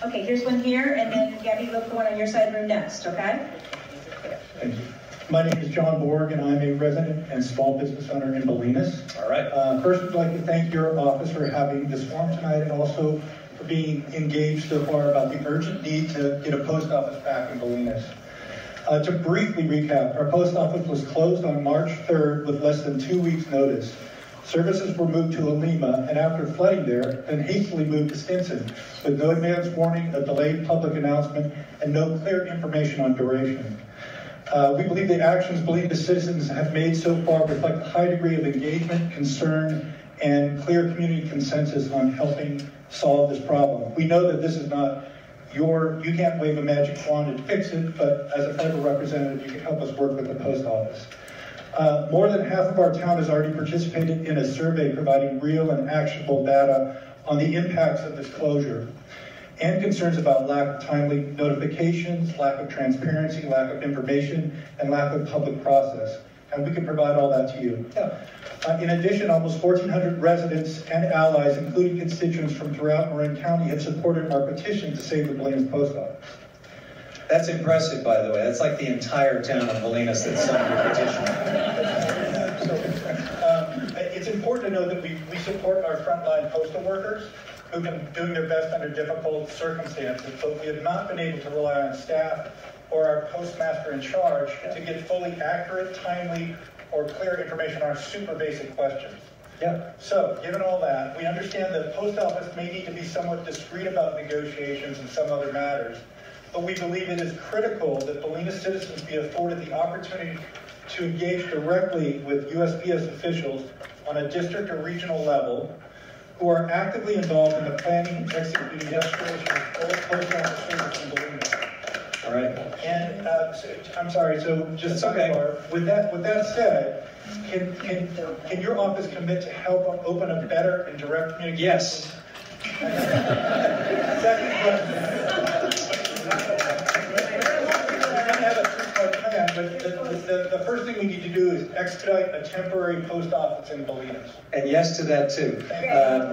Okay, here's one here, and then Gabby, look for one on your side of the room next, okay? Thank you. My name is John Borg, and I'm a resident and small business owner in Bolinas. All right. First, I'd like to thank your office for having this forum tonight, and also for being engaged so far about the urgent need to get a post office back in Bolinas. To briefly recap, our post office was closed on March 3rd with less than 2 weeks' notice. Services were moved to Alima, and after flooding there, then hastily moved to Stinson, with no advance warning, a delayed public announcement, and no clear information on duration. We believe the actions Bolinas citizens have made so far reflect a high degree of engagement, concern, and clear community consensus on helping solve this problem. We know that this is not you can't wave a magic wand and fix it, but as a federal representative, you can help us work with the post office. More than half of our town has already participated in a survey providing real and actionable data on the impacts of this closure and concerns about lack of timely notifications, lack of transparency, lack of information, and lack of public process. And we can provide all that to you. In addition, almost 1,400 residents and allies, including constituents from throughout Marin County, have supported our petition to save the Bolinas Post Office. That's impressive, by the way. That's like the entire town of Bolinas that signed your petition. It's important to know that we support our frontline postal workers who've been doing their best under difficult circumstances, but we have not been able to rely on staff or our postmaster in charge to get fully accurate, timely, or clear information on our super basic questions. So, given all that, we understand that the post office may need to be somewhat discreet about negotiations and some other matters, but we believe it is critical that Bolinas citizens be afforded the opportunity to engage directly with USPS officials on a district or regional level who are actively involved in the planning, executing, and restoration of all post office service in Bolinas. All right. And I'm sorry. So just sidebar. With that said, can your office commit to help open a better and direct communication? Yes. Second question. We don't have a three-part plan, but the first thing we need to do is expedite a temporary post office in Bolinas. And yes to that too.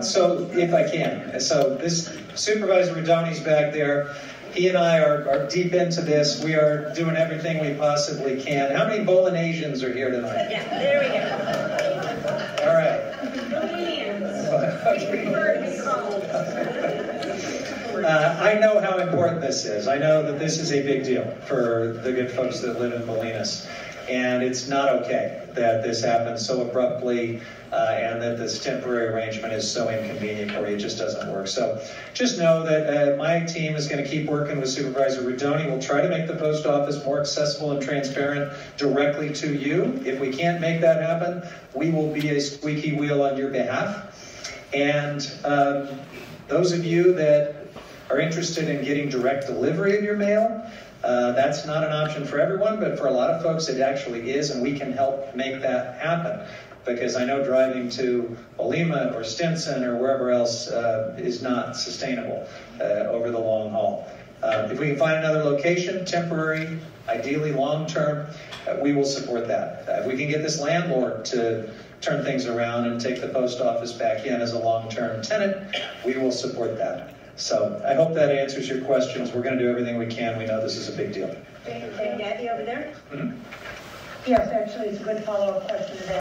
So if I can. So this Supervisor Rodoni's back there. He and I are deep into this. We are doing everything we possibly can. How many Bolinasians are here tonight? Yeah, there we go. All right. I know how important this is. I know that this is a big deal for the good folks that live in Bolinas. And it's not okay that this happens so abruptly and that this temporary arrangement is so inconvenient for you. It just doesn't work. So just know that my team is going to keep working with Supervisor Rodoni. We'll try to make the post office more accessible and transparent directly to you. If we can't make that happen, we will be a squeaky wheel on your behalf. And those of you that are interested in getting direct delivery of your mail, that's not an option for everyone, but for a lot of folks it actually is, and we can help make that happen. Because I know driving to Olima or Stinson or wherever else is not sustainable over the long haul. If we can find another location, temporary, ideally long-term, we will support that. If we can get this landlord to turn things around and take the post office back in as a long-term tenant, we will support that. So I hope that answers your questions. We're going to do everything we can. We know this is a big deal. Thank you. Gabby over there? Mm-hmm. Yes, actually, it's a good follow-up question to that.